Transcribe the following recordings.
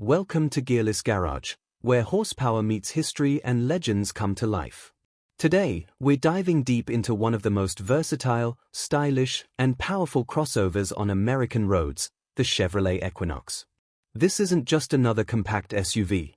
Welcome to Gearless Garage, where horsepower meets history and legends come to life. Today, we're diving deep into one of the most versatile, stylish, and powerful crossovers on American roads, the Chevrolet Equinox. This isn't just another compact SUV.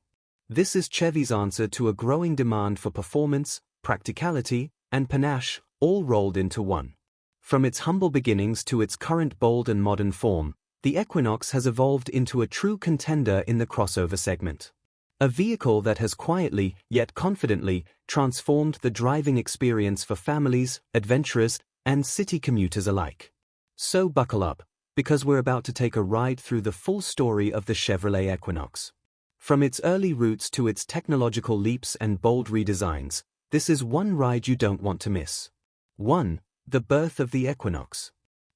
This is Chevy's answer to a growing demand for performance, practicality, and panache, all rolled into one. From its humble beginnings to its current bold and modern form, the Equinox has evolved into a true contender in the crossover segment. A vehicle that has quietly, yet confidently, transformed the driving experience for families, adventurers, and city commuters alike. So buckle up, because we're about to take a ride through the full story of the Chevrolet Equinox. From its early roots to its technological leaps and bold redesigns, this is one ride you don't want to miss. 1. The birth of the Equinox.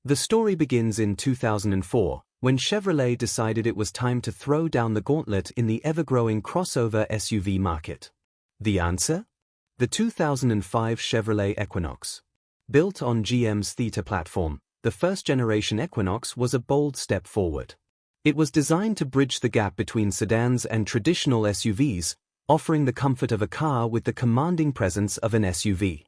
The story begins in 2004, when Chevrolet decided it was time to throw down the gauntlet in the ever-growing crossover SUV market. The answer? The 2005 Chevrolet Equinox. Built on GM's Theta platform, the first-generation Equinox was a bold step forward. It was designed to bridge the gap between sedans and traditional SUVs, offering the comfort of a car with the commanding presence of an SUV.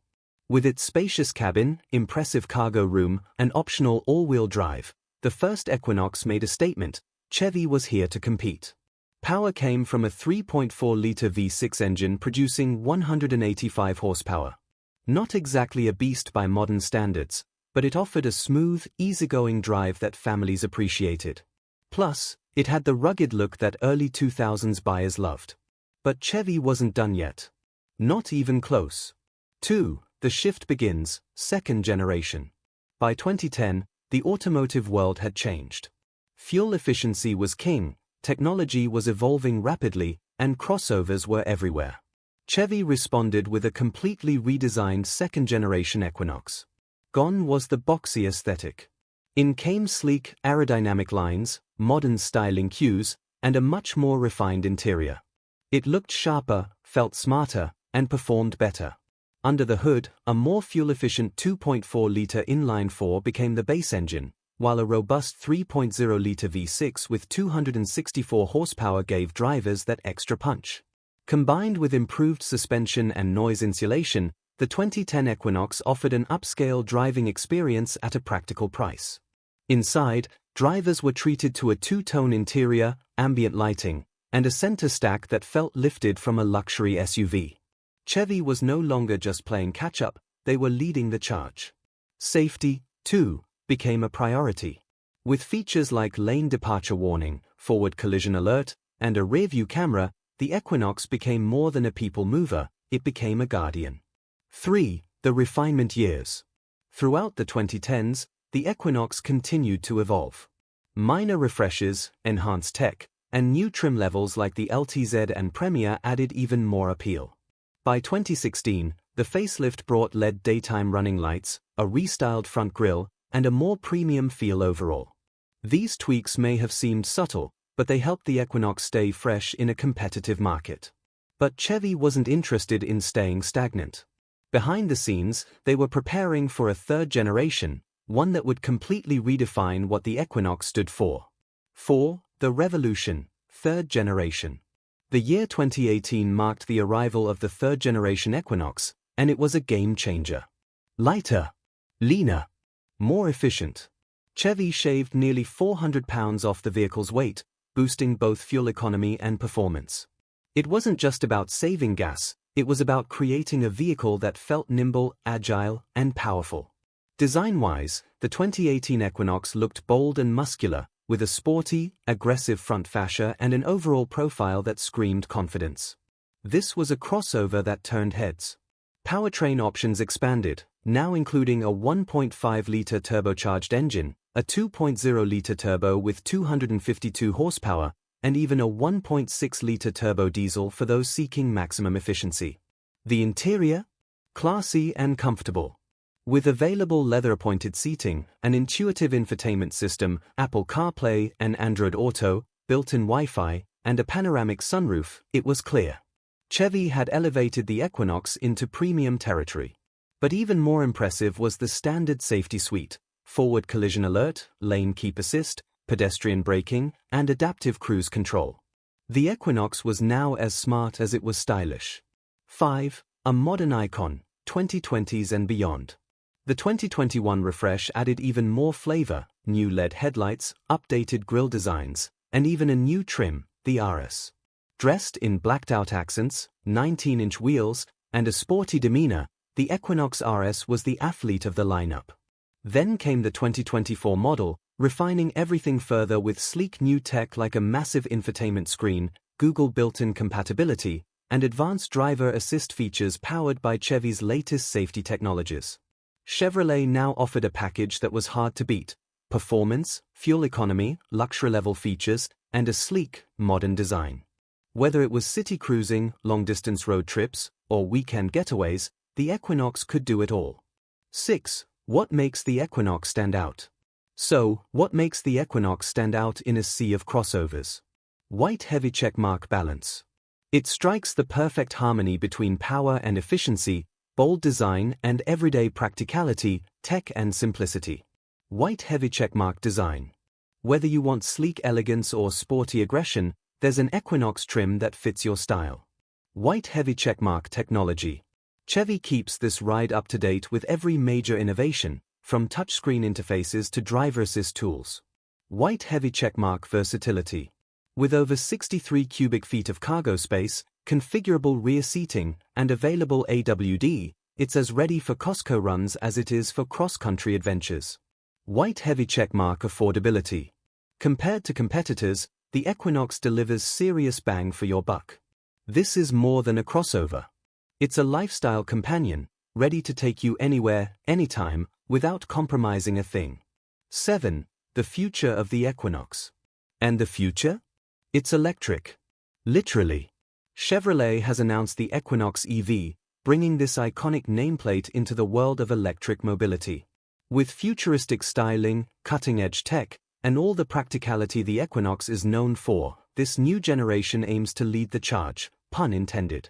With its spacious cabin, impressive cargo room, and optional all-wheel drive, the first Equinox made a statement. Chevy was here to compete. Power came from a 3.4-liter V6 engine producing 185 horsepower. Not exactly a beast by modern standards, but it offered a smooth, easygoing drive that families appreciated. Plus, it had the rugged look that early 2000s buyers loved. But Chevy wasn't done yet. Not even close. 2. The shift begins, second generation. By 2010, the automotive world had changed. Fuel efficiency was king, technology was evolving rapidly, and crossovers were everywhere. Chevy responded with a completely redesigned second-generation Equinox. Gone was the boxy aesthetic. In came sleek, aerodynamic lines, modern styling cues, and a much more refined interior. It looked sharper, felt smarter, and performed better. Under the hood, a more fuel-efficient 2.4-liter inline-4 became the base engine, while a robust 3.0-liter V6 with 264 horsepower gave drivers that extra punch. Combined with improved suspension and noise insulation, the 2010 Equinox offered an upscale driving experience at a practical price. Inside, drivers were treated to a two-tone interior, ambient lighting, and a center stack that felt lifted from a luxury SUV. Chevy was no longer just playing catch-up, they were leading the charge. Safety, too, became a priority. With features like lane departure warning, forward collision alert, and a rear-view camera, the Equinox became more than a people mover, it became a guardian. 3. The refinement years. Throughout the 2010s, the Equinox continued to evolve. Minor refreshes, enhanced tech, and new trim levels like the LTZ and Premier added even more appeal. By 2016, the facelift brought LED daytime running lights, a restyled front grille, and a more premium feel overall. These tweaks may have seemed subtle, but they helped the Equinox stay fresh in a competitive market. But Chevy wasn't interested in staying stagnant. Behind the scenes, they were preparing for a third generation, one that would completely redefine what the Equinox stood for. 4. The Revolution, third generation. The year 2018 marked the arrival of the third-generation Equinox, and it was a game-changer. Lighter, leaner, more efficient. Chevy shaved nearly 400 pounds off the vehicle's weight, boosting both fuel economy and performance. It wasn't just about saving gas, it was about creating a vehicle that felt nimble, agile, and powerful. Design-wise, the 2018 Equinox looked bold and muscular, with a sporty, aggressive front fascia and an overall profile that screamed confidence. This was a crossover that turned heads. Powertrain options expanded, now including a 1.5-liter turbocharged engine, a 2.0-liter turbo with 252 horsepower, and even a 1.6-liter turbo diesel for those seeking maximum efficiency. The interior? Classy and comfortable. With available leather-appointed seating, an intuitive infotainment system, Apple CarPlay and Android Auto, built-in Wi-Fi, and a panoramic sunroof, it was clear. Chevy had elevated the Equinox into premium territory. But even more impressive was the standard safety suite: forward collision alert, lane keep assist, pedestrian braking, and adaptive cruise control. The Equinox was now as smart as it was stylish. 5. A modern icon, 2020s and beyond. The 2021 refresh added even more flavor, new LED headlights, updated grille designs, and even a new trim, the RS. Dressed in blacked-out accents, 19-inch wheels, and a sporty demeanor, the Equinox RS was the athlete of the lineup. Then came the 2024 model, refining everything further with sleek new tech like a massive infotainment screen, Google built-in compatibility, and advanced driver assist features powered by Chevy's latest safety technologies. Chevrolet now offered a package that was hard to beat: performance, fuel economy, luxury-level features, and a sleek, modern design. Whether it was city cruising, long-distance road trips, or weekend getaways, the Equinox could do it all. 6. What makes the Equinox stand out? So, what makes the Equinox stand out in a sea of crossovers? White heavy checkmark balance. It strikes the perfect harmony between power and efficiency, bold design and everyday practicality, tech and simplicity. White heavy checkmark design. Whether you want sleek elegance or sporty aggression, there's an Equinox trim that fits your style. White heavy checkmark technology. Chevy keeps this ride up to date with every major innovation, from touchscreen interfaces to driver assist tools. White heavy checkmark versatility. With over 63 cubic feet of cargo space, configurable rear seating, and available AWD, it's as ready for Costco runs as it is for cross-country adventures. White heavy checkmark affordability. Compared to competitors, the Equinox delivers serious bang for your buck. This is more than a crossover. It's a lifestyle companion, ready to take you anywhere, anytime, without compromising a thing. 7. The future of the Equinox. And the future? It's electric. Literally. Chevrolet has announced the Equinox EV, bringing this iconic nameplate into the world of electric mobility. With futuristic styling, cutting-edge tech, and all the practicality the Equinox is known for, this new generation aims to lead the charge, pun intended.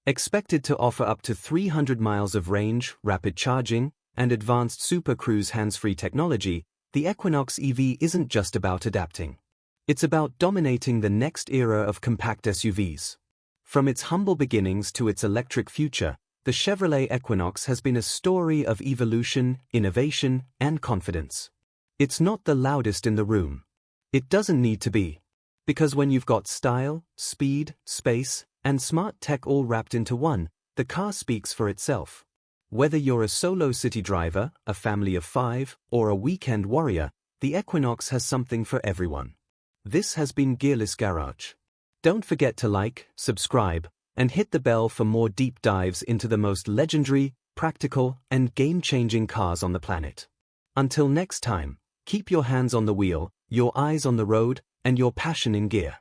Expected to offer up to 300 miles of range, rapid charging, and advanced Super Cruise hands-free technology, the Equinox EV isn't just about adapting. It's about dominating the next era of compact SUVs. From its humble beginnings to its electric future, the Chevrolet Equinox has been a story of evolution, innovation, and confidence. It's not the loudest in the room. It doesn't need to be. Because when you've got style, speed, space, and smart tech all wrapped into one, the car speaks for itself. Whether you're a solo city driver, a family of 5, or a weekend warrior, the Equinox has something for everyone. This has been Gearless Garage. Don't forget to like, subscribe, and hit the bell for more deep dives into the most legendary, practical, and game-changing cars on the planet. Until next time, keep your hands on the wheel, your eyes on the road, and your passion in gear.